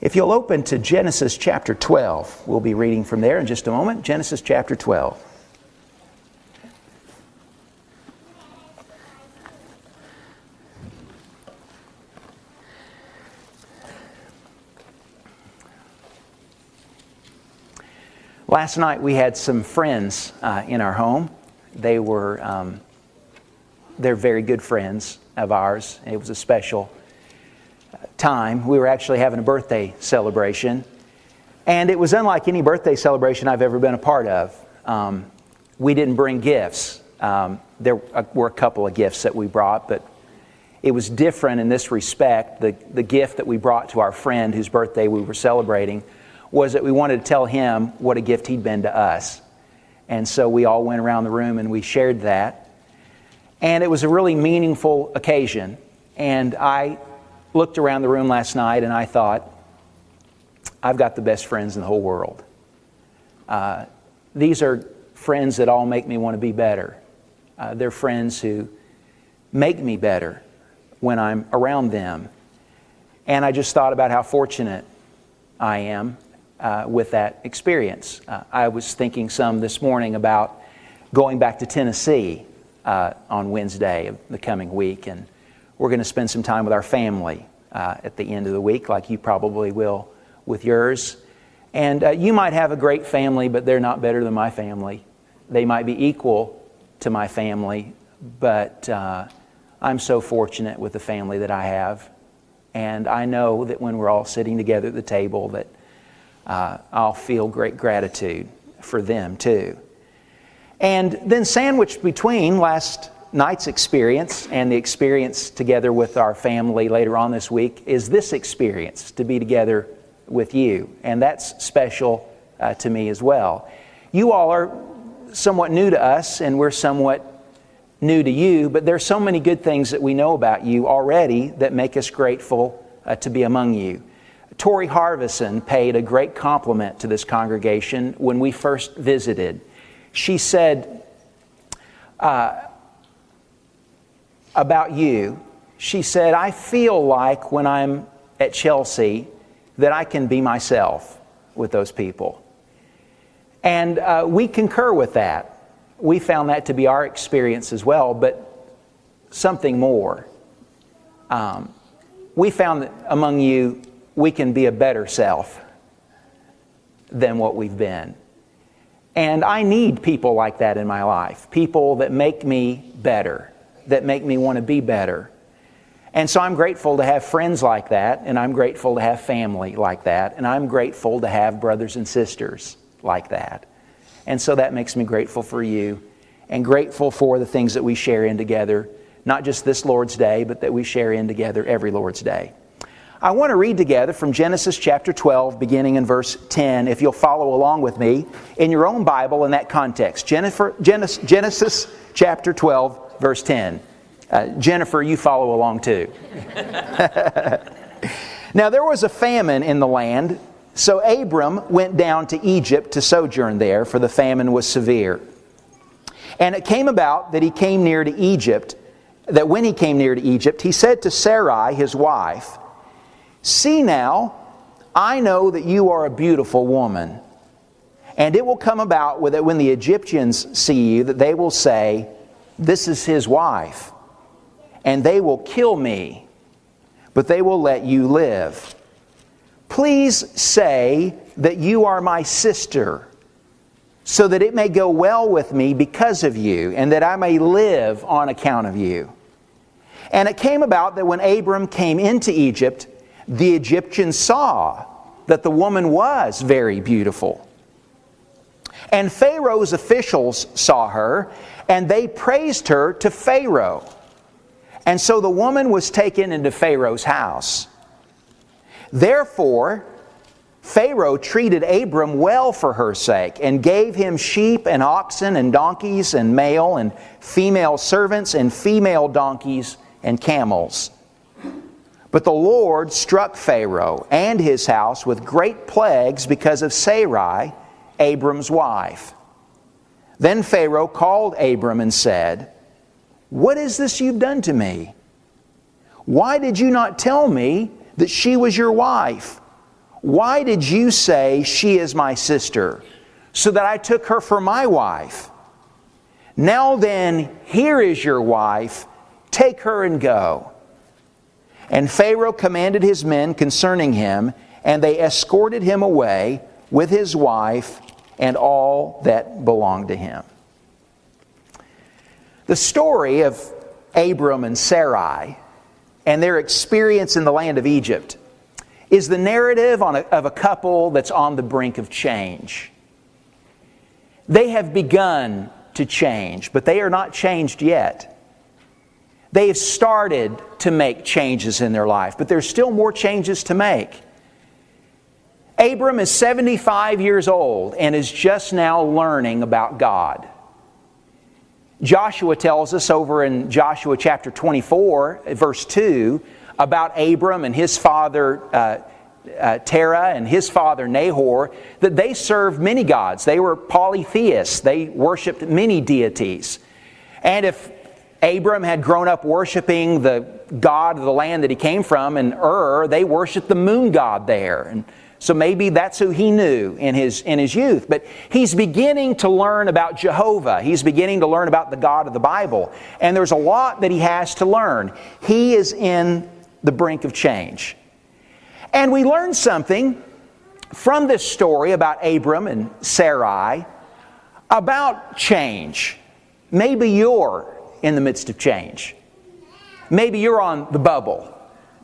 If you'll open to Genesis chapter 12, we'll be reading from there in just a moment. Genesis chapter 12. Last night we had some friends in our home. They're very good friends of ours. It was a special time. We were actually having a birthday celebration, and it was unlike any birthday celebration I've ever been a part of. We didn't bring gifts. There were a couple of gifts that we brought, but it was different in this respect. The gift that we brought to our friend whose birthday we were celebrating was that we wanted to tell him what a gift he'd been to us. And so we all went around the room and we shared that. And it was a really meaningful occasion. And I looked around the room last night and I thought, I've got the best friends in the whole world. These are friends that all make me want to be better. They're friends who make me better when I'm around them. And I just thought about how fortunate I am with that experience. I was thinking some this morning about going back to Tennessee on Wednesday of the coming week, and we're going to spend some time with our family at the end of the week, like you probably will with yours. And you might have a great family, but they're not better than my family. They might be equal to my family, but I'm so fortunate with the family that I have. And I know that when we're all sitting together at the table that I'll feel great gratitude for them too. And then sandwiched between last night's experience and the experience together with our family later on this week is this experience to be together with you. And that's special to me as well. You all are somewhat new to us and we're somewhat new to you, but there's so many good things that we know about you already that make us grateful to be among you. Tori Harvison paid a great compliment to this congregation when we first visited. She said about you, she said, I feel like when I'm at Chelsea that I can be myself with those people. And we concur with that. We found that to be our experience as well, but something more. We found that among you, we can be a better self than what we've been. And I need people like that in my life. People that make me better, that make me want to be better. And so I'm grateful to have friends like that, and I'm grateful to have family like that, and I'm grateful to have brothers and sisters like that. And so that makes me grateful for you and grateful for the things that we share in together, not just this Lord's Day, but that we share in together every Lord's Day. I want to read together from Genesis chapter 12, beginning in verse 10, if you'll follow along with me in your own Bible in that context. Genesis chapter 12, verse 10. Jennifer, you follow along too. Now there was a famine in the land, so Abram went down to Egypt to sojourn there, for the famine was severe. And it came about that he came near to Egypt, that when he came near to Egypt, he said to Sarai, his wife, See now, I know that you are a beautiful woman. And it will come about that when the Egyptians see you, that they will say, This is his wife. And they will kill me, but they will let you live. Please say that you are my sister, so that it may go well with me because of you, and that I may live on account of you. And it came about that when Abram came into Egypt, the Egyptians saw that the woman was very beautiful. And Pharaoh's officials saw her, and they praised her to Pharaoh. And so the woman was taken into Pharaoh's house. Therefore, Pharaoh treated Abram well for her sake, and gave him sheep and oxen and donkeys and male and female servants and female donkeys and camels. But the Lord struck Pharaoh and his house with great plagues because of Sarai, Abram's wife. Then Pharaoh called Abram and said, What is this you've done to me? Why did you not tell me that she was your wife? Why did you say, 'She is my sister,' so that I took her for my wife? Now then, here is your wife. Take her and go." And Pharaoh commanded his men concerning him, and they escorted him away with his wife and all that belonged to him. The story of Abram and Sarai and their experience in the land of Egypt is the narrative of a couple that's on the brink of change. They have begun to change, but they are not changed yet. They have started to make changes in their life, but there's still more changes to make. Abram is 75 years old and is just now learning about God. Joshua tells us over in Joshua chapter 24, verse 2, about Abram and his father Terah and his father Nahor, that they served many gods. They were polytheists. They worshipped many deities. And if Abram had grown up worshiping the god of the land that he came from in Ur, they worshipped the moon god there. And so maybe that's who he knew in his youth. But he's beginning to learn about Jehovah. He's beginning to learn about the God of the Bible. And there's a lot that he has to learn. He is in the brink of change. And we learn something from this story about Abram and Sarai about change. Maybe you're in the midst of change. Maybe you're on the bubble.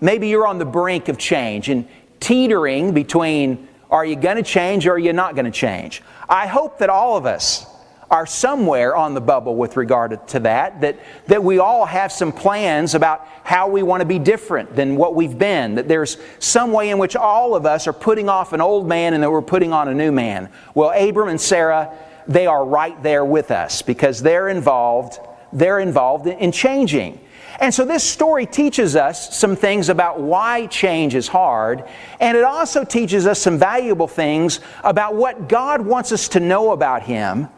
Maybe you're on the brink of change and teetering between, are you going to change or are you not going to change? I hope that all of us are somewhere on the bubble with regard to that we all have some plans about how we want to be different than what we've been, that there's some way in which all of us are putting off an old man and that we're putting on a new man. Well, Abram and Sarah, they are right there with us because they're involved in changing. And so this story teaches us some things about why change is hard, and it also teaches us some valuable things about what God wants us to know about Him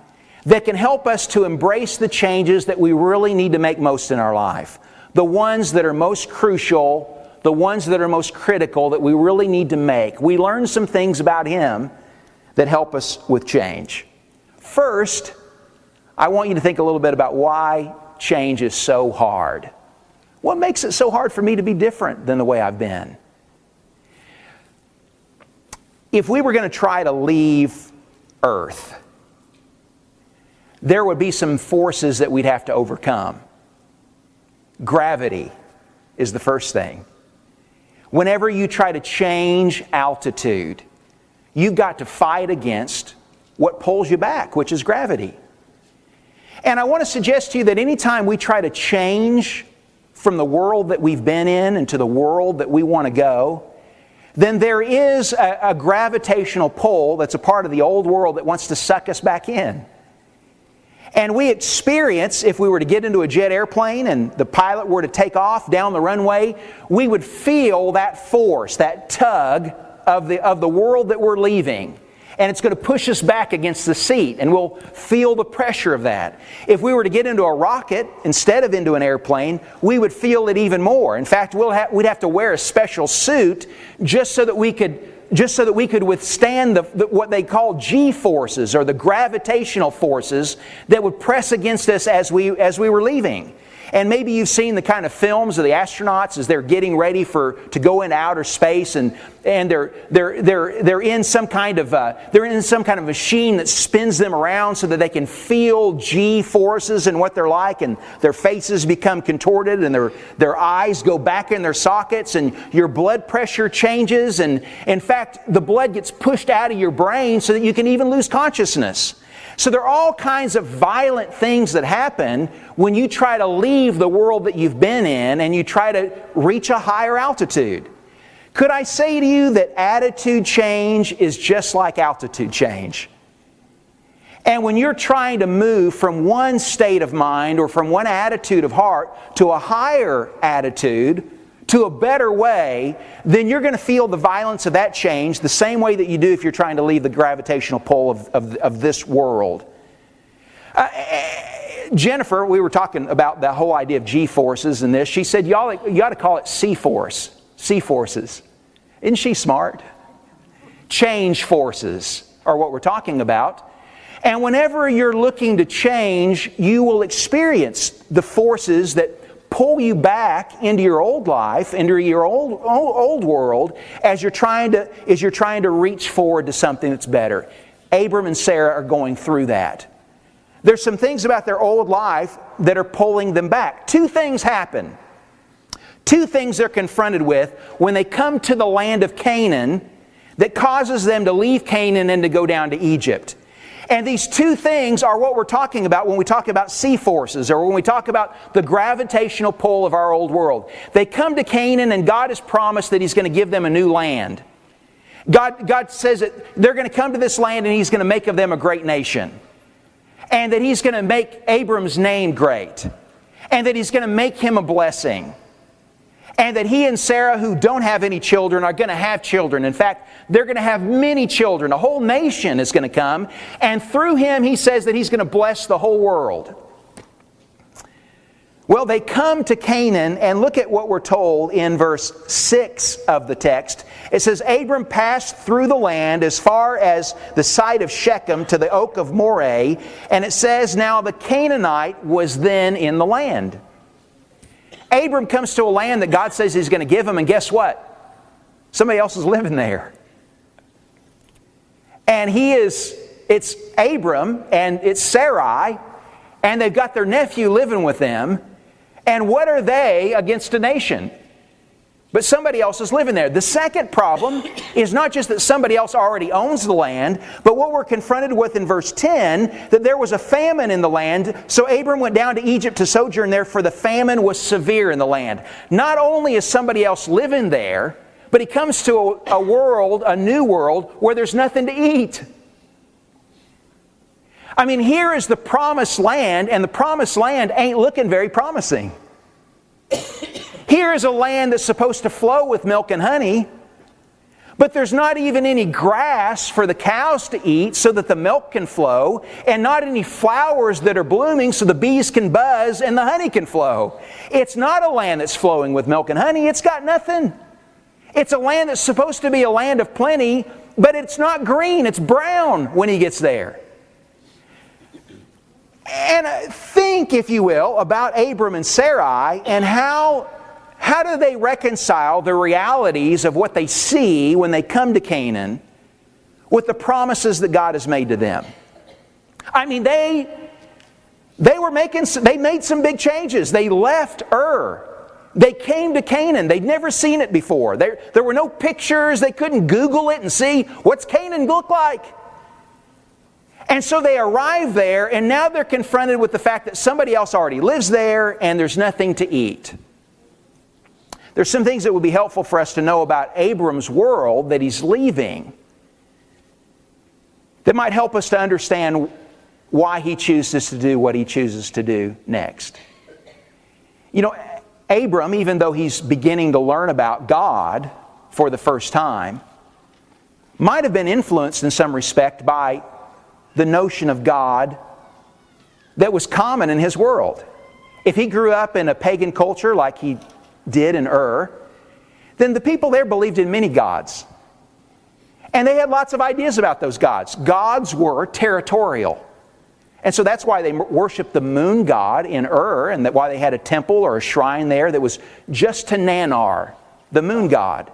that can help us to embrace the changes that we really need to make most in our life. The ones that are most crucial, the ones that are most critical that we really need to make. We learn some things about Him that help us with change. First, I want you to think a little bit about why change is so hard. What makes it so hard for me to be different than the way I've been? If we were going to try to leave Earth, there would be some forces that we'd have to overcome. Gravity is the first thing. Whenever you try to change altitude, you've got to fight against what pulls you back, which is gravity. And I want to suggest to you that anytime we try to change from the world that we've been in into the world that we want to go, then there is a gravitational pull that's a part of the old world that wants to suck us back in. And we experience, if we were to get into a jet airplane and the pilot were to take off down the runway, we would feel that force, that tug of the world that we're leaving. And it's going to push us back against the seat, and we'll feel the pressure of that. If we were to get into a rocket instead of into an airplane, we would feel it even more. In fact, we'd have to wear a special suit just so that we could withstand what they call G-forces, or the gravitational forces that would press against us as we were leaving. And maybe you've seen the kind of films of the astronauts as they're getting ready to go into outer space, and they're in some kind of machine that spins them around so that they can feel G forces and what they're like, and their faces become contorted and their eyes go back in their sockets, and your blood pressure changes, and in fact the blood gets pushed out of your brain so that you can even lose consciousness. So there are all kinds of violent things that happen when you try to leave the world that you've been in and you try to reach a higher altitude. Could I say to you that attitude change is just like altitude change? And when you're trying to move from one state of mind or from one attitude of heart to a higher attitude, to a better way, then you're going to feel the violence of that change the same way that you do if you're trying to leave the gravitational pull of this world. Jennifer, we were talking about the whole idea of G-forces and this. She said, you ought to call it C-forces. Isn't she smart? Change forces are what we're talking about. And whenever you're looking to change, you will experience the forces that pull you back into your old life, into your old world, as you're trying to reach forward to something that's better. Abram and Sarah are going through that. There's some things about their old life that are pulling them back. Two things happen. Two things they're confronted with when they come to the land of Canaan that causes them to leave Canaan and to go down to Egypt. And these two things are what we're talking about when we talk about sea forces, or when we talk about the gravitational pull of our old world. They come to Canaan, and God has promised that He's going to give them a new land. God says that they're going to come to this land and He's going to make of them a great nation. And that He's going to make Abram's name great. And that He's going to make him a blessing. And that he and Sarah, who don't have any children, are going to have children. In fact, they're going to have many children. A whole nation is going to come. And through him, He says that He's going to bless the whole world. Well, they come to Canaan, and look at what we're told in verse 6 of the text. It says, Abram passed through the land as far as the site of Shechem to the oak of Moreh. And it says, now the Canaanite was then in the land. Abram comes to a land that God says He's going to give him, and guess what? Somebody else is living there. And it's Abram and it's Sarai, and they've got their nephew living with them. And what are they against a nation? But somebody else is living there. The second problem is not just that somebody else already owns the land, but what we're confronted with in verse 10, that there was a famine in the land. So Abram went down to Egypt to sojourn there, for the famine was severe in the land. Not only is somebody else living there, but he comes to a world, a new world, where there's nothing to eat. I mean, here is the promised land, and the promised land ain't looking very promising. Here is a land that's supposed to flow with milk and honey, but there's not even any grass for the cows to eat so that the milk can flow, and not any flowers that are blooming so the bees can buzz and the honey can flow. It's not a land that's flowing with milk and honey. It's got nothing. It's a land that's supposed to be a land of plenty, but it's not green. It's brown when he gets there. And think, if you will, about Abram and Sarai, and how do they reconcile the realities of what they see when they come to Canaan with the promises that God has made to them? I mean, they made some big changes. They left Ur. They came to Canaan. They'd never seen it before. There were no pictures. They couldn't Google it and see what's Canaan look like. And so they arrive there, and now they're confronted with the fact that somebody else already lives there and there's nothing to eat. There's some things that would be helpful for us to know about Abram's world that he's leaving that might help us to understand why he chooses to do what he chooses to do next. You know, Abram, even though he's beginning to learn about God for the first time, might have been influenced in some respect by the notion of God that was common in his world. If he grew up in a pagan culture like he did in Ur, then the people there believed in many gods. And they had lots of ideas about those gods. Gods were territorial. And so that's why they worshiped the moon god in Ur, and why they had a temple or a shrine there that was just to Nanar, the moon god.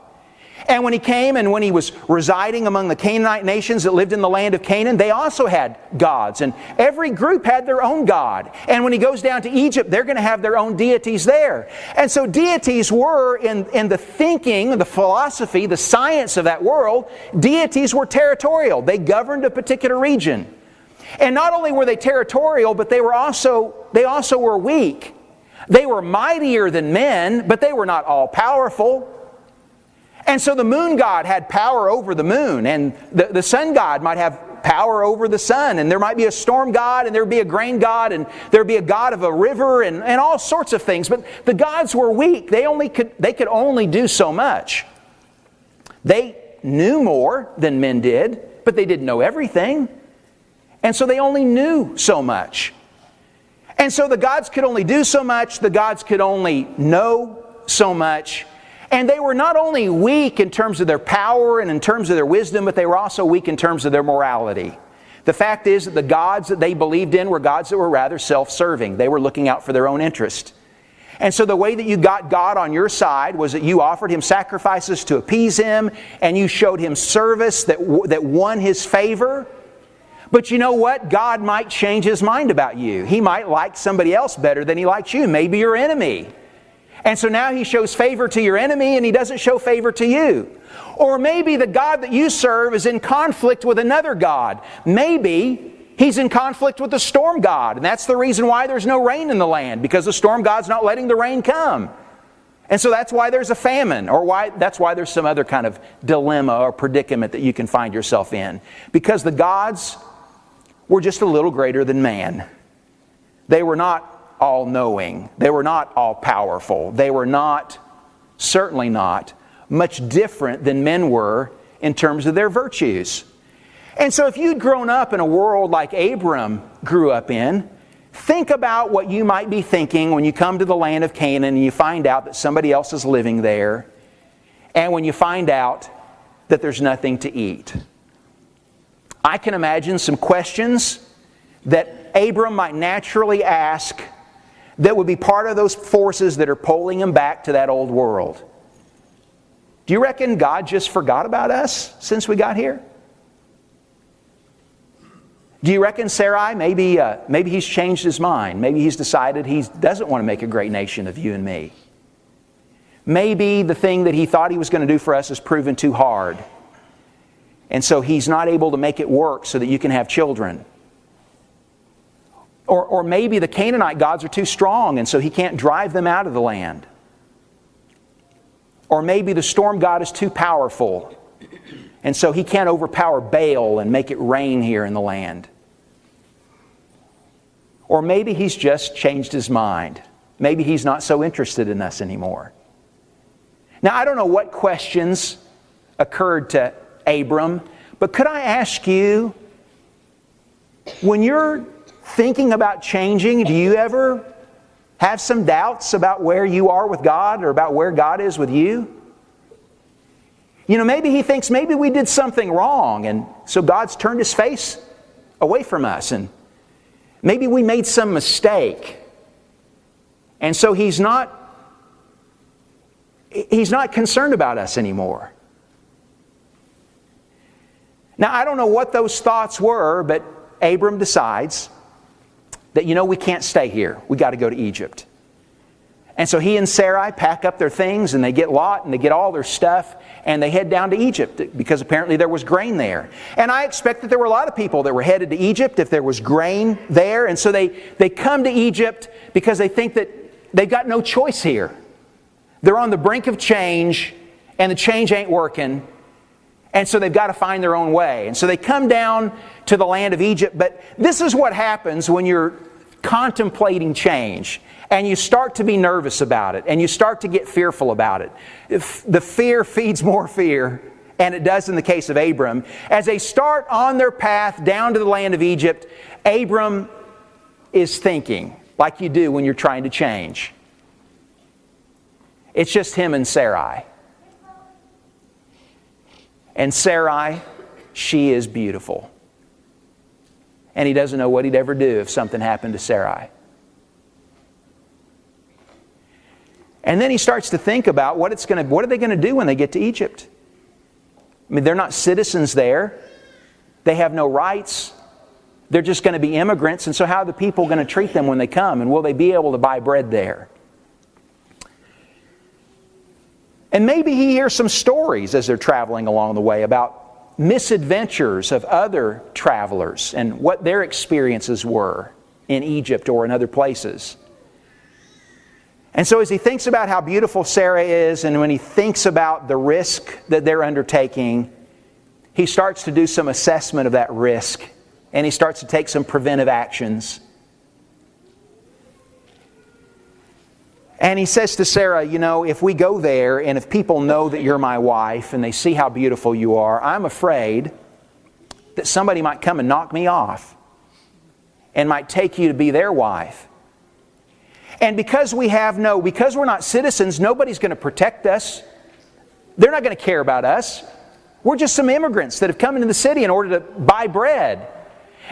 And when he came and when he was residing among the Canaanite nations that lived in the land of Canaan, they also had gods. And every group had their own god. And when he goes down to Egypt, they're going to have their own deities there. And so deities were, in the thinking, the philosophy, the science of that world, deities were territorial. They governed a particular region. And not only were they territorial, but they also were weak. They were mightier than men, but they were not all-powerful. And so the moon god had power over the moon, and the sun god might have power over the sun, and there might be a storm god, and there would be a grain god, and there would be a god of a river, and all sorts of things. But the gods were weak. They could only do so much. They knew more than men did, but they didn't know everything. And so they only knew so much. And so the gods could only do so much, the gods could only know so much. And they were not only weak in terms of their power and in terms of their wisdom, but they were also weak in terms of their morality. The fact is that the gods that they believed in were gods that were rather self-serving. They were looking out for their own interest. And so the way that you got God on your side was that you offered Him sacrifices to appease Him, and you showed Him service that won His favor. But you know what? God might change His mind about you. He might like somebody else better than He likes you, maybe your enemy. And so now He shows favor to your enemy and He doesn't show favor to you. Or maybe the God that you serve is in conflict with another God. Maybe He's in conflict with the storm god, and that's the reason why there's no rain in the land, because the storm god's not letting the rain come. And so that's why there's a famine, or that's why there's some other kind of dilemma or predicament that you can find yourself in. Because the gods were just a little greater than man. They were not all-knowing. They were not all-powerful. They were not, certainly not, much different than men were in terms of their virtues. And so if you'd grown up in a world like Abram grew up in, think about what you might be thinking when you come to the land of Canaan and you find out that somebody else is living there, and when you find out that there's nothing to eat. I can imagine some questions that Abram might naturally ask that would be part of those forces that are pulling him back to that old world. Do you reckon God just forgot about us since we got here? Do you reckon Sarai, maybe He's changed His mind? Maybe He's decided He doesn't want to make a great nation of you and me. Maybe the thing that He thought He was going to do for us has proven too hard. And so He's not able to make it work so that you can have children. Or maybe the Canaanite gods are too strong and so He can't drive them out of the land. Or maybe the storm god is too powerful and so He can't overpower Baal and make it rain here in the land. Or maybe He's just changed His mind. Maybe He's not so interested in us anymore. Now, I don't know what questions occurred to Abram, but could I ask you, when you're thinking about changing, do you ever have some doubts about where you are with God or about where God is with you? You know, maybe he thinks maybe we did something wrong, and so God's turned His face away from us, and maybe we made some mistake. And so He's not concerned about us anymore. Now, I don't know what those thoughts were, but Abram decides that, we can't stay here. We got to go to Egypt. And so he and Sarai pack up their things, and they get Lot, and they get all their stuff, and they head down to Egypt because apparently there was grain there. And I expect that there were a lot of people that were headed to Egypt if there was grain there. And so they come to Egypt because they think that they've got no choice here. They're on the brink of change, and the change ain't working. And so they've got to find their own way. And so they come down to the land of Egypt. But this is what happens when you're contemplating change and you start to be nervous about it and you start to get fearful about it. The fear feeds more fear, and it does in the case of Abram. As they start on their path down to the land of Egypt, Abram is thinking like you do when you're trying to change. It's just him and Sarai. And Sarai, she is beautiful. And he doesn't know what he'd ever do if something happened to Sarai. And then he starts to think about what are they going to do when they get to Egypt? I mean, they're not citizens there. They have no rights. They're just going to be immigrants. And so how are the people going to treat them when they come? And will they be able to buy bread there? And maybe he hears some stories as they're traveling along the way about misadventures of other travelers and what their experiences were in Egypt or in other places. And so as he thinks about how beautiful Sarah is, and when he thinks about the risk that they're undertaking, he starts to do some assessment of that risk, and he starts to take some preventive actions. And he says to Sarah, if we go there and if people know that you're my wife and they see how beautiful you are, I'm afraid that somebody might come and knock me off and might take you to be their wife. And because we're not citizens, nobody's going to protect us. They're not going to care about us. We're just some immigrants that have come into the city in order to buy bread.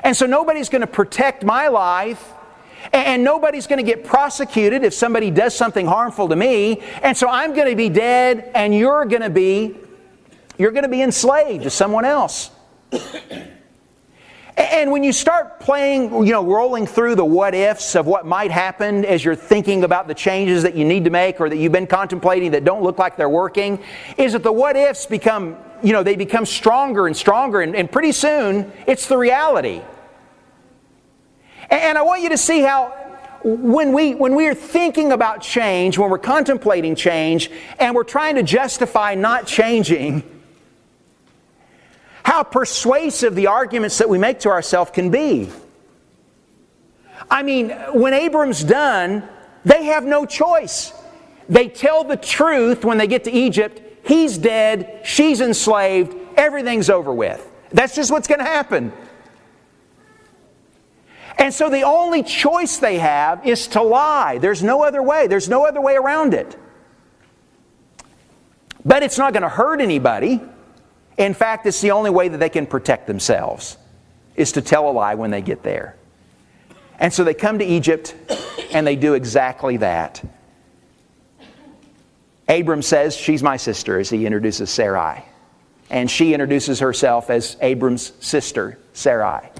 And so nobody's going to protect my life, and nobody's going to get prosecuted if somebody does something harmful to me. And so I'm going to be dead, and you're going to be enslaved to someone else. And when you start playing, rolling through the what ifs of what might happen as you're thinking about the changes that you need to make or that you've been contemplating that don't look like they're working, is that the what ifs become, they become stronger and stronger, and pretty soon it's the reality. And I want you to see how when we are thinking about change, when we're contemplating change, and we're trying to justify not changing, how persuasive the arguments that we make to ourselves can be. I mean, when Abram's done, they have no choice. They tell the truth when they get to Egypt. He's dead, she's enslaved, everything's over with. That's just what's going to happen. And so the only choice they have is to lie. There's no other way. There's no other way around it. But it's not going to hurt anybody. In fact, it's the only way that they can protect themselves, is to tell a lie when they get there. And so they come to Egypt, and they do exactly that. Abram says, she's my sister, as he introduces Sarai. And she introduces herself as Abram's sister, Sarai.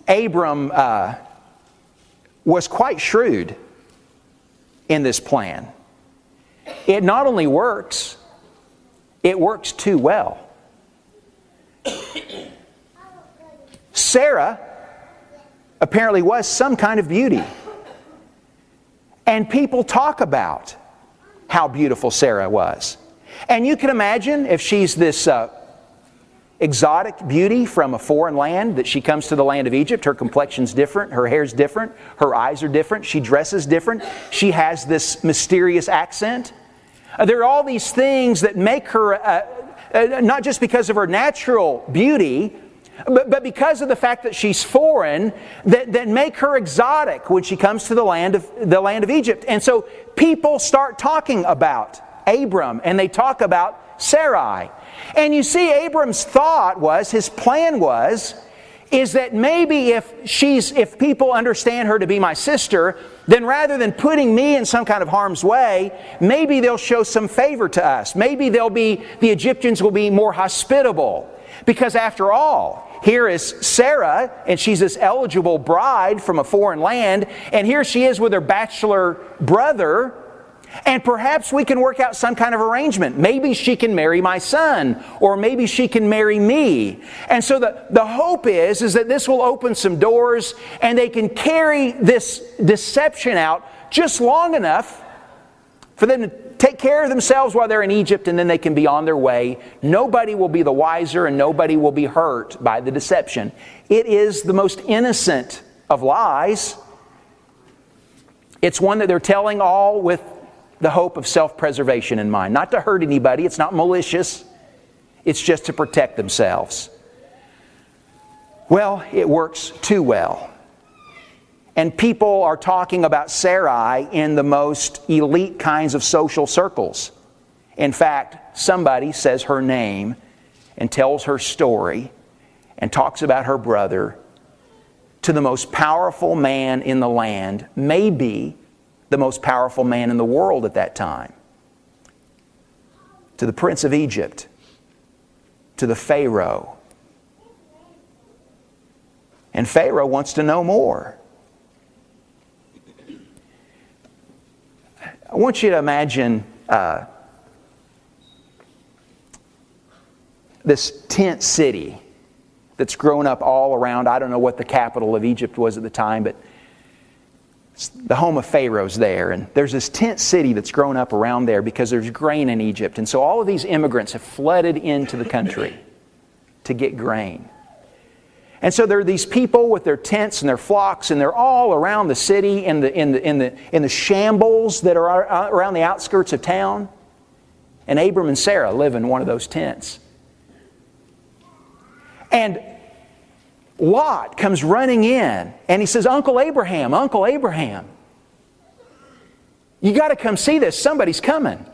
Abram was quite shrewd in this plan. It not only works, it works too well. Sarah apparently was some kind of beauty. And people talk about how beautiful Sarah was. And you can imagine if she's this exotic beauty from a foreign land, that she comes to the land of Egypt. Her complexion's different, her hair's different, her eyes are different, she dresses different, she has this mysterious accent. There are all these things that make her, not just because of her natural beauty, but because of the fact that she's foreign, that make her exotic when she comes to the land of Egypt. And so people start talking about Abram, and they talk about Sarai. And you see, Abram's thought was, his plan was, is that maybe if people understand her to be my sister, then rather than putting me in some kind of harm's way, maybe they'll show some favor to us. Maybe the Egyptians will be more hospitable. Because after all, here is Sarah, and she's this eligible bride from a foreign land, and here she is with her bachelor brother, and perhaps we can work out some kind of arrangement. Maybe she can marry my son, or maybe she can marry me. And so the hope is that this will open some doors, and they can carry this deception out just long enough for them to take care of themselves while they're in Egypt, and then they can be on their way. Nobody will be the wiser, and nobody will be hurt by the deception. It is the most innocent of lies. It's one that they're telling all with the hope of self-preservation in mind. Not to hurt anybody. It's not malicious. It's just to protect themselves. Well, it works too well. And people are talking about Sarai in the most elite kinds of social circles. In fact, somebody says her name and tells her story and talks about her brother to the most powerful man in the land, maybe the most powerful man in the world at that time, to the Prince of Egypt, to the Pharaoh. And Pharaoh wants to know more. I want you to imagine this tent city that's grown up all around. I don't know what the capital of Egypt was at the time, but it's the home of Pharaoh's there. And there's this tent city that's grown up around there because there's grain in Egypt. And so all of these immigrants have flooded into the country to get grain. And so there are these people with their tents and their flocks, and they're all around the city in the shambles that are around the outskirts of town. And Abram and Sarah live in one of those tents. And Lot comes running in, and he says, "Uncle Abraham, Uncle Abraham." You got to come see this. Somebody's coming.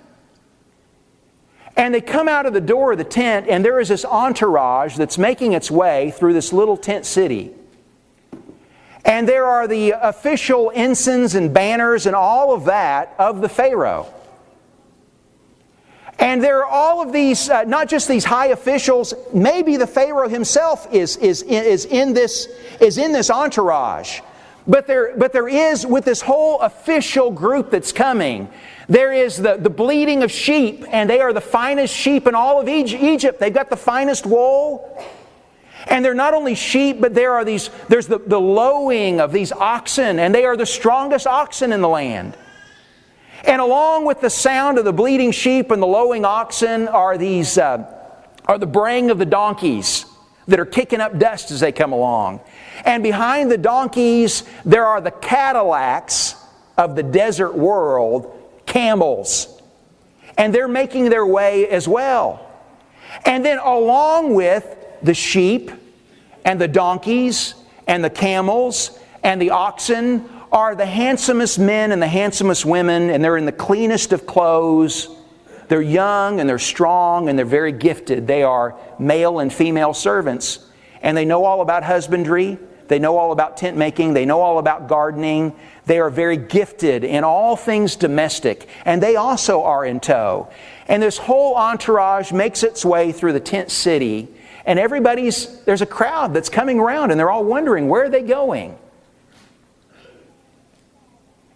And they come out of the door of the tent, and there is this entourage that's making its way through this little tent city. And there are the official ensigns and banners and all of that of the Pharaoh. And there are all of these, not just these high officials, maybe the Pharaoh himself is in this entourage. But there is, with this whole official group that's coming, there is the bleating of sheep, and they are the finest sheep in all of Egypt. They've got the finest wool. And they're not only sheep, but there's the lowing of these oxen, and they are the strongest oxen in the land. And along with the sound of the bleating sheep and the lowing oxen are the braying of the donkeys that are kicking up dust as they come along. And behind the donkeys, there are the Cadillacs of the desert world, camels. And they're making their way as well. And then along with the sheep and the donkeys and the camels and the oxen are the handsomest men and the handsomest women, and they're in the cleanest of clothes. They're young and they're strong and they're very gifted. They are male and female servants. And they know all about husbandry. They know all about tent making. They know all about gardening. They are very gifted in all things domestic. And they also are in tow. And this whole entourage makes its way through the tent city. And there's a crowd that's coming around, and they're all wondering, where are they going?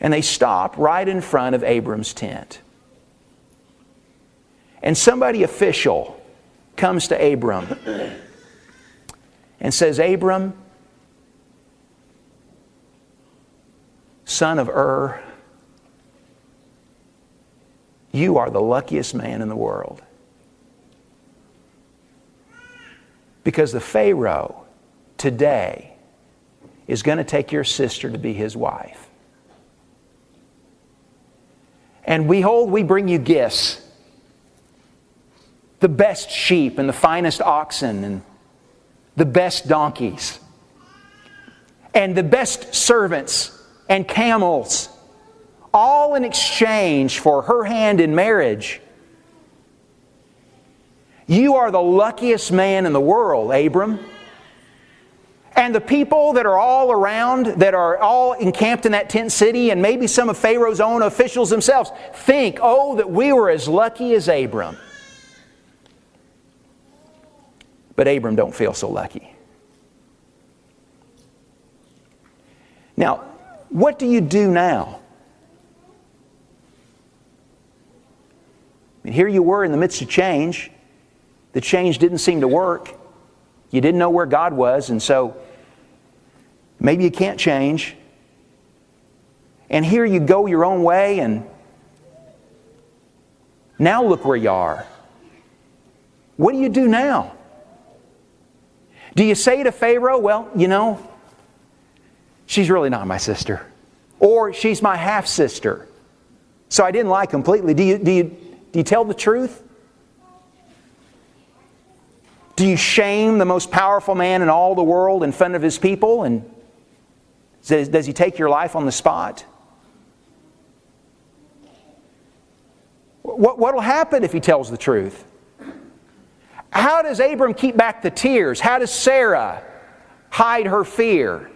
And they stop right in front of Abram's tent. And somebody official comes to Abram and says, Abram, son of Ur, you are the luckiest man in the world. Because the Pharaoh today is going to take your sister to be his wife. And behold, we bring you gifts. The best sheep and the finest oxen and the best donkeys. And the best servants and camels. All in exchange for her hand in marriage. You are the luckiest man in the world, Abram. And the people that are all around, that are all encamped in that tent city, and maybe some of Pharaoh's own officials themselves, think, oh, that we were as lucky as Abram. But Abram don't feel so lucky. Now, what do you do now? I mean, here you were in the midst of change. The change didn't seem to work. You didn't know where God was, and so maybe you can't change. And here you go your own way, and now look where you are. What do you do now? Do you say to Pharaoh, well, you know, she's really not my sister. Or she's my half-sister. So I didn't lie completely. Do you tell the truth? Do you shame the most powerful man in all the world in front of his people? And does he take your life on the spot? What will happen if he tells the truth? How does Abram keep back the tears? How does Sarah hide her fear?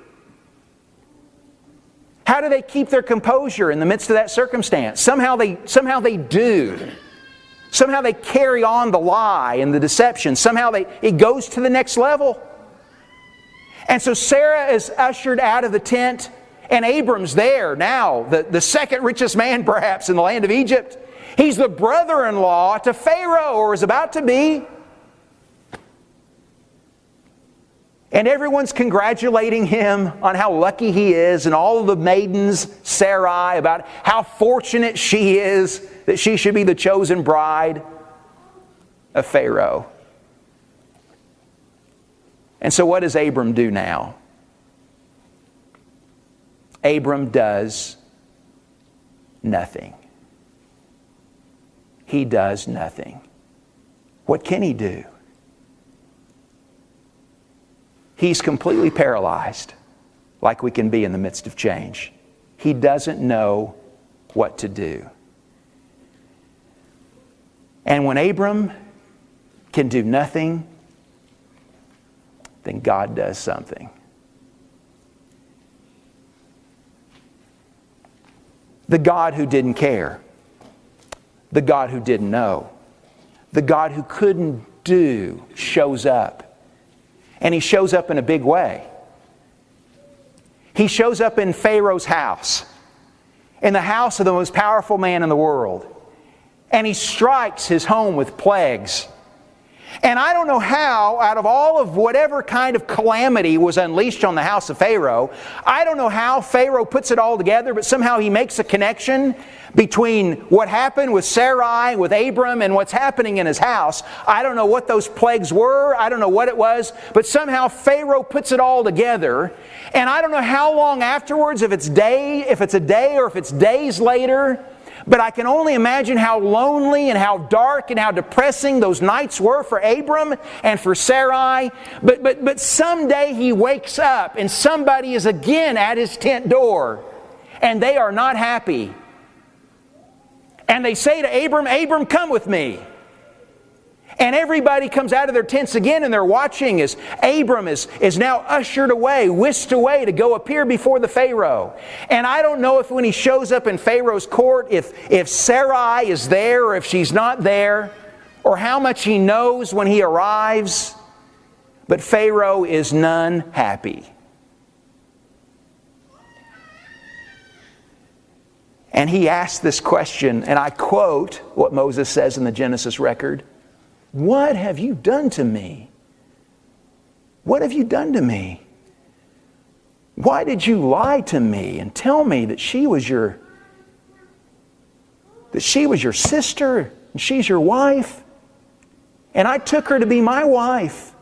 How do they keep their composure in the midst of that circumstance? Somehow they do. Somehow they carry on the lie and the deception. Somehow it goes to the next level. And so Sarah is ushered out of the tent, and Abram's there now, the second richest man perhaps in the land of Egypt. He's the brother-in-law to Pharaoh, or is about to be. And everyone's congratulating him on how lucky he is, and all of the maidens, Sarai, about how fortunate she is that she should be the chosen bride of Pharaoh. And so what does Abram do now? Abram does nothing. He does nothing. What can he do? He's completely paralyzed, like we can be in the midst of change. He doesn't know what to do. And when Abram can do nothing, then God does something. The God who didn't care, the God who didn't know, the God who couldn't do shows up. And He shows up in a big way. He shows up in Pharaoh's house, in the house of the most powerful man in the world. And He strikes his home with plagues. And I don't know how, out of all of whatever kind of calamity was unleashed on the house of Pharaoh, I don't know how Pharaoh puts it all together, but somehow he makes a connection between what happened with Sarai, with Abram, and what's happening in his house. I don't know what those plagues were. I don't know what it was, but somehow Pharaoh puts it all together. And I don't know how long afterwards, if it's a day or if it's days later, but I can only imagine how lonely and how dark and how depressing those nights were for Abram and for Sarai. But someday he wakes up and somebody is again at his tent door. And they are not happy. And they say to Abram, "Abram, come with me." And everybody comes out of their tents again and they're watching as Abram is now ushered away, whisked away to go appear before the Pharaoh. And I don't know if when he shows up in Pharaoh's court, if Sarai is there or if she's not there, or how much he knows when he arrives. But Pharaoh is none happy. And he asks this question, and I quote what Moses says in the Genesis record. "What have you done to me? What have you done to me? Why did you lie to me and tell me that she was your sister and she's your wife? And I took her to be my wife.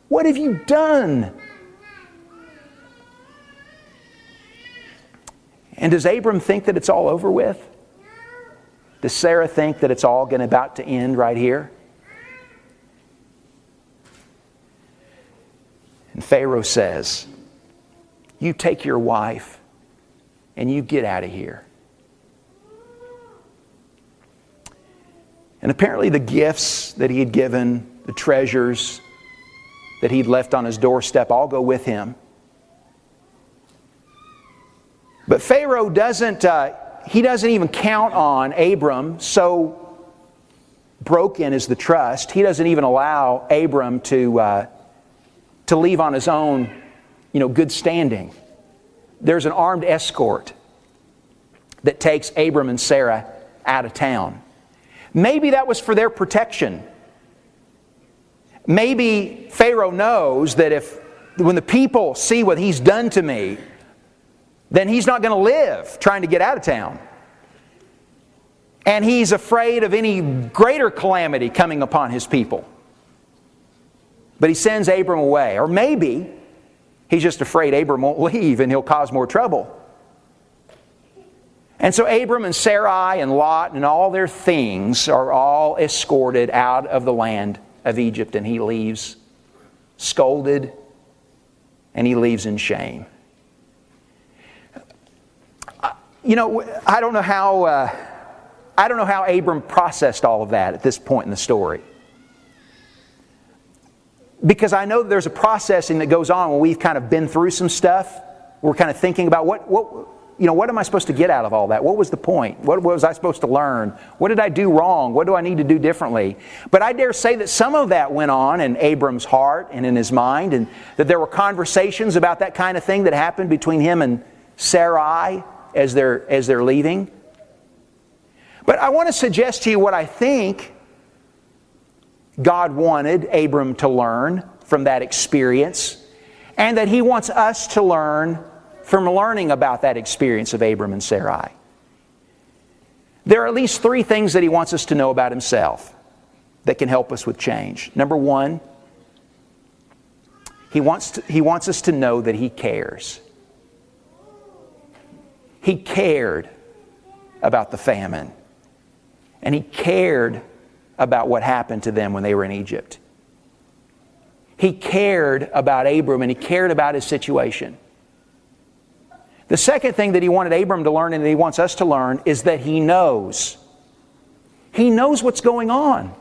What have you done?" And does Abram think that it's all over with? Does Sarah think that it's all about to end right here? And Pharaoh says, "You take your wife and you get out of here." And apparently the gifts that he had given, the treasures that he'd left on his doorstep, all go with him. But Pharaoh doesn't even count on Abram, so broken is the trust. He doesn't even allow Abram to leave on his own, good standing. There's an armed escort that takes Abram and Sarah out of town. Maybe that was for their protection. Maybe Pharaoh knows that when the people see what he's done to me, then he's not going to live trying to get out of town. And he's afraid of any greater calamity coming upon his people. But he sends Abram away. Or maybe he's just afraid Abram won't leave and he'll cause more trouble. And so Abram and Sarai and Lot and all their things are all escorted out of the land of Egypt, and he leaves scolded and he leaves in shame. I don't know how Abram processed all of that at this point in the story. Because I know that there's a processing that goes on when we've kind of been through some stuff. We're kind of thinking about what am I supposed to get out of all that? What was the point? What was I supposed to learn? What did I do wrong? What do I need to do differently? But I dare say that some of that went on in Abram's heart and in his mind, and that there were conversations about that kind of thing that happened between him and Sarai as they're leaving. But I want to suggest to you what I think God wanted Abram to learn from that experience, and that He wants us to learn from learning about that experience of Abram and Sarai. There are at least 3 things that He wants us to know about Himself that can help us with change. Number 1, He wants us to know that He cares. He cared about the famine. And He cared about what happened to them when they were in Egypt. He cared about Abram, and He cared about his situation. The second thing that he wanted Abram to learn and that he wants us to learn is that he knows. He knows what's going on.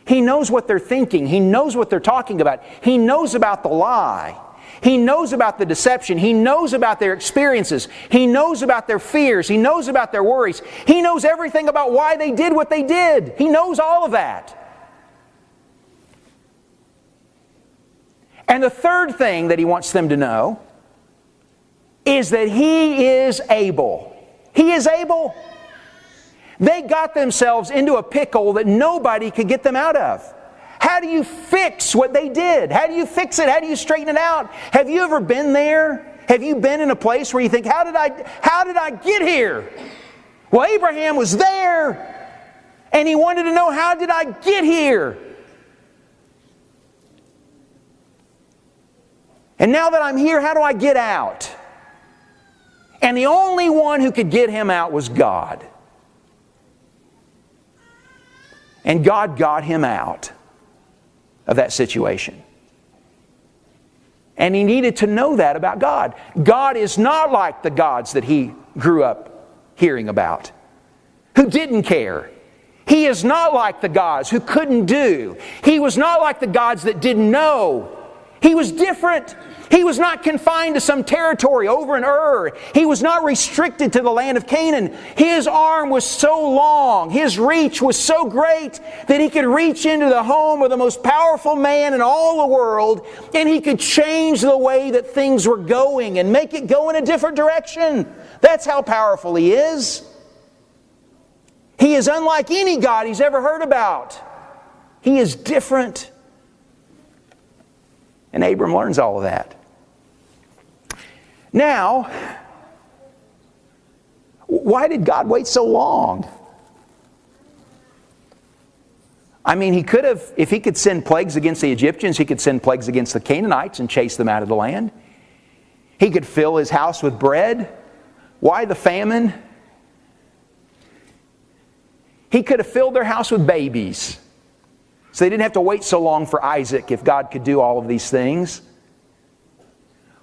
He knows what they're thinking. He knows what they're talking about. He knows about the lie. He knows about the deception. He knows about their experiences. He knows about their fears. He knows about their worries. He knows everything about why they did what they did. He knows all of that. And the third thing that he wants them to know is that he is able. He is able. They got themselves into a pickle that nobody could get them out of. How do you fix what they did? How do you fix it? How do you straighten it out? Have you ever been there? Have you been in a place where you think, how did I get here? Well, Abraham was there, and he wanted to know, how did I get here? And now that I'm here, how do I get out? And the only one who could get him out was God. And God got him out of that situation. And he needed to know that about God. God is not like the gods that he grew up hearing about, who didn't care. He is not like the gods who couldn't do. He was not like the gods that didn't know. He was different. He was not confined to some territory over in Ur. He was not restricted to the land of Canaan. His arm was so long, his reach was so great that he could reach into the home of the most powerful man in all the world, and he could change the way that things were going and make it go in a different direction. That's how powerful he is. He is unlike any God he's ever heard about. He is different. And Abram learns all of that. Now, why did God wait so long? I mean, he could have, if he could send plagues against the Egyptians, he could send plagues against the Canaanites and chase them out of the land. He could fill his house with bread. Why the famine? He could have filled their house with babies. So they didn't have to wait so long for Isaac if God could do all of these things.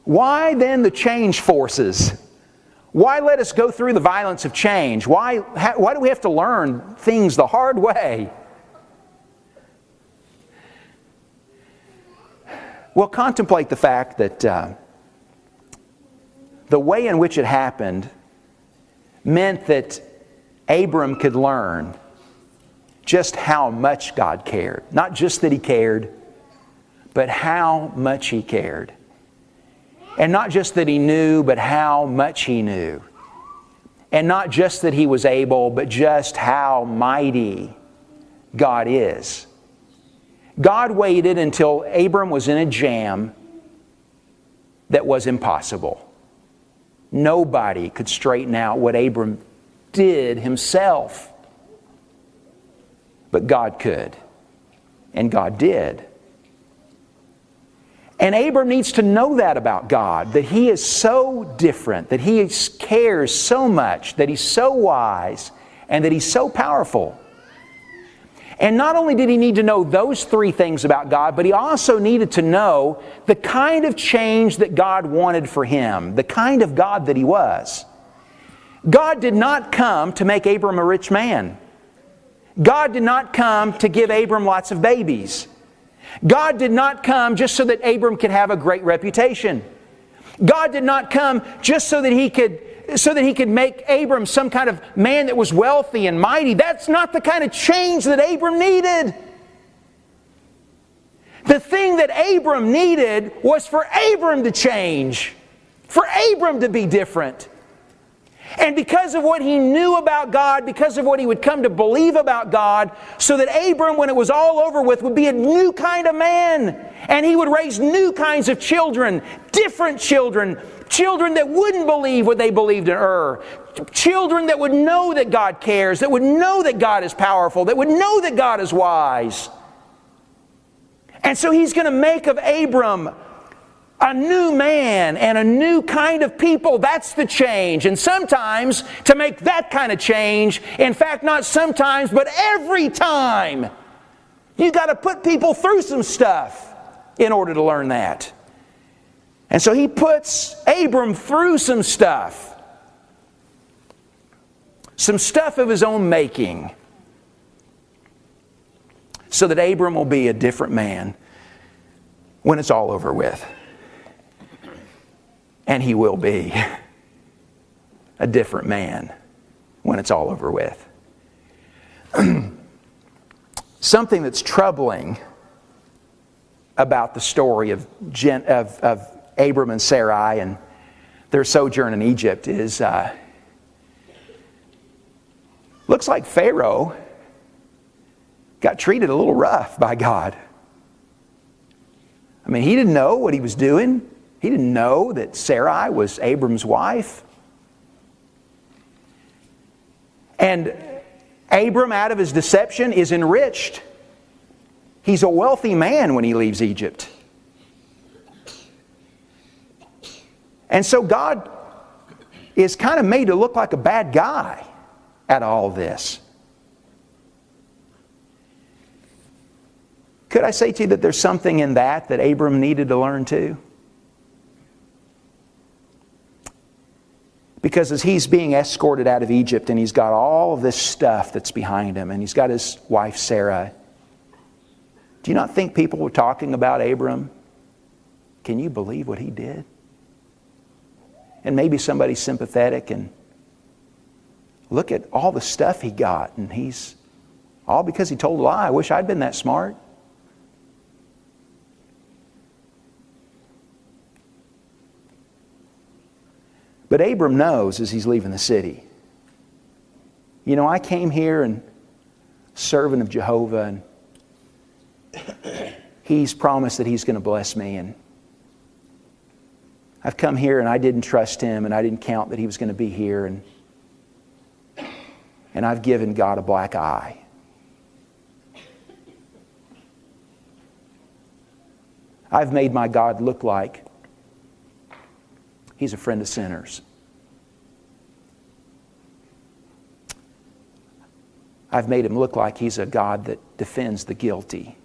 Why then the change forces? Why let us go through the violence of change? Why do we have to learn things the hard way? Well, contemplate the fact that the way in which it happened meant that Abram could learn just how much God cared. Not just that He cared, but how much He cared. And not just that He knew, but how much He knew. And not just that He was able, but just how mighty God is. God waited until Abram was in a jam that was impossible. Nobody could straighten out what Abram did himself. But God could. And God did. And Abram needs to know that about God, that He is so different, that He cares so much, that He's so wise, and that He's so powerful. And not only did he need to know those three things about God, but he also needed to know the kind of change that God wanted for him, the kind of God that He was. God did not come to make Abram a rich man. God did not come to give Abram lots of babies. God did not come just so that Abram could have a great reputation. God did not come just so that He could make Abram some kind of man that was wealthy and mighty. That's not the kind of change that Abram needed. The thing that Abram needed was for Abram to change, for Abram to be different. And because of what he knew about God, because of what he would come to believe about God, so that Abram, when it was all over with, would be a new kind of man. And he would raise new kinds of children, different children, children that wouldn't believe what they believed in Ur, children that would know that God cares, that would know that God is powerful, that would know that God is wise. And so he's going to make of Abram a new man and a new kind of people. That's the change. And sometimes to make that kind of change, in fact, not sometimes, but every time, you got to put people through some stuff in order to learn that. And so he puts Abram through some stuff of his own making, so that Abram will be a different man when it's all over with. And he will be a different man when it's all over with. Something that's troubling about the story of Abram and Sarai and their sojourn in Egypt is, looks like Pharaoh got treated a little rough by God. I mean, he didn't know what he was doing. He didn't know that Sarai was Abram's wife. And Abram, out of his deception, is enriched. He's a wealthy man when he leaves Egypt. And so God is kind of made to look like a bad guy out of all this. Could I say to you that there's something in that Abram needed to learn too? Because as he's being escorted out of Egypt and he's got all of this stuff that's behind him and he's got his wife Sarah, do you not think people were talking about Abram? Can you believe what he did? And maybe somebody's sympathetic and look at all the stuff he got, and he's all because he told a lie. I wish I'd been that smart. But Abram knows as he's leaving the city, you know, I came here and servant of Jehovah, and he's promised that he's going to bless me, and I've come here and I didn't trust him and I didn't count that he was going to be here, and I've given God a black eye. I've made my God look like he's a friend of sinners. I've made him look like he's a God that defends the guilty.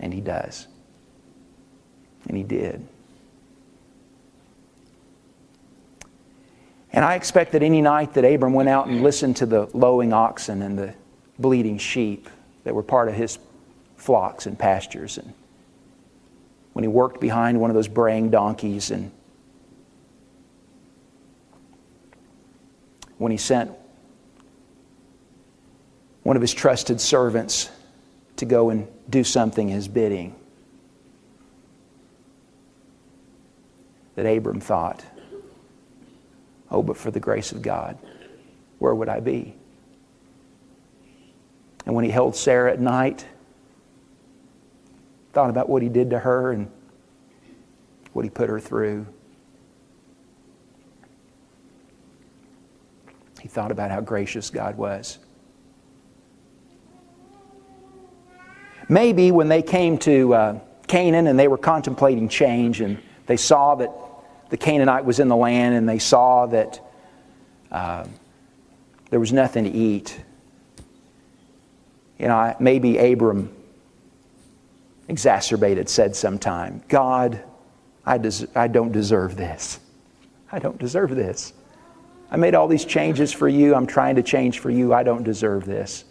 And he does. And he did. And I expect that any night that Abram went out and listened to the lowing oxen and the bleating sheep that were part of his flocks and pastures, and when he worked behind one of those braying donkeys, and when he sent one of his trusted servants to go and do something his bidding, that Abram thought, oh, but for the grace of God, where would I be? And when he held Sarah at night, thought about what he did to her and what he put her through. He thought about how gracious God was. Maybe when they came to Canaan and they were contemplating change, and they saw that the Canaanite was in the land, and they saw that there was nothing to eat. You know, maybe Abram exacerbated said sometime, God, I don't deserve this. I don't deserve this. I made all these changes for you. I'm trying to change for you. I don't deserve this.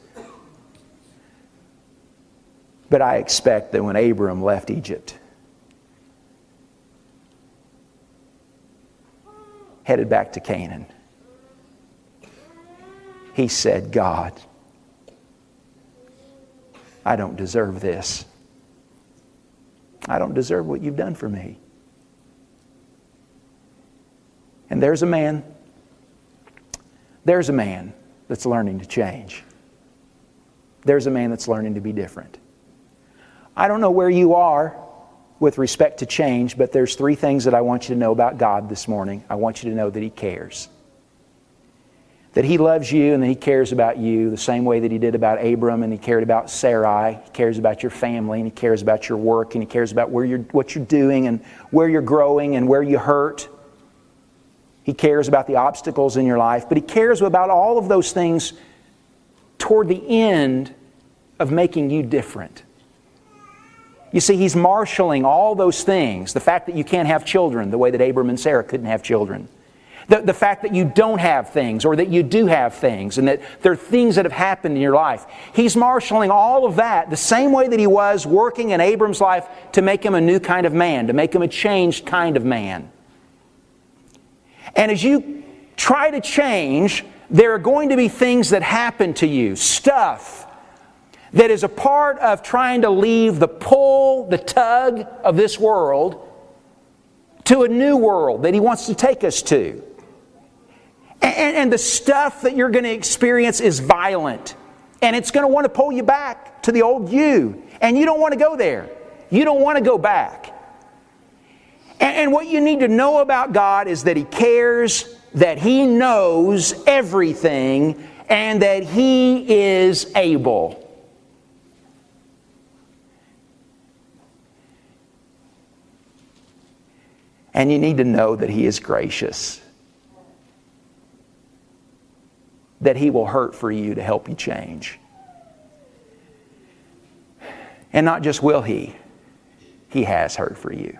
But I expect that when Abram left Egypt, headed back to Canaan, he said, God, I don't deserve this. I don't deserve what you've done for me. And there's a man that's learning to change. There's a man that's learning to be different. I don't know where you are with respect to change, but there's 3 things that I want you to know about God this morning. I want you to know that He cares. That He loves you and that He cares about you the same way that He did about Abram, and He cared about Sarai. He cares about your family, and He cares about your work, and He cares about what you're doing and where you're growing and where you hurt. He cares about the obstacles in your life, but He cares about all of those things toward the end of making you different. You see, He's marshaling all those things. The fact that you can't have children the way that Abram and Sarah couldn't have children. The fact that you don't have things or that you do have things and that there are things that have happened in your life. He's marshaling all of that the same way that He was working in Abram's life to make him a new kind of man, to make him a changed kind of man. And as you try to change, there are going to be things that happen to you, stuff that is a part of trying to leave the pull, the tug of this world to a new world that He wants to take us to. And the stuff that you're going to experience is violent. And it's going to want to pull you back to the old you. And you don't want to go there. You don't want to go back. And what you need to know about God is that He cares, that He knows everything, and that He is able. And you need to know that He is gracious. That He will hurt for you to help you change. And not just will He has hurt for you.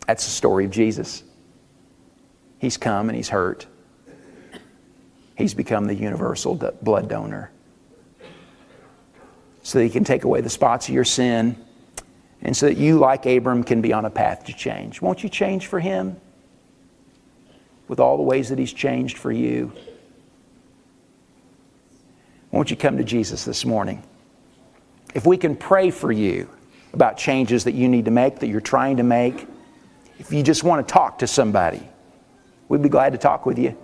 That's the story of Jesus. He's come and He's hurt. He's become the universal blood donor. So that He can take away the spots of your sin. And so that you, like Abram, can be on a path to change. Won't you change for Him? With all the ways that He's changed for you. Won't you come to Jesus this morning? If we can pray for you about changes that you need to make, that you're trying to make, if you just want to talk to somebody, we'd be glad to talk with you.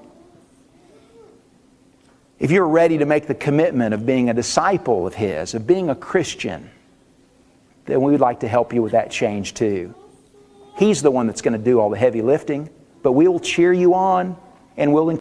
If you're ready to make the commitment of being a disciple of His, of being a Christian, then we would like to help you with that change too. He's the one that's going to do all the heavy lifting, but we will cheer you on and we'll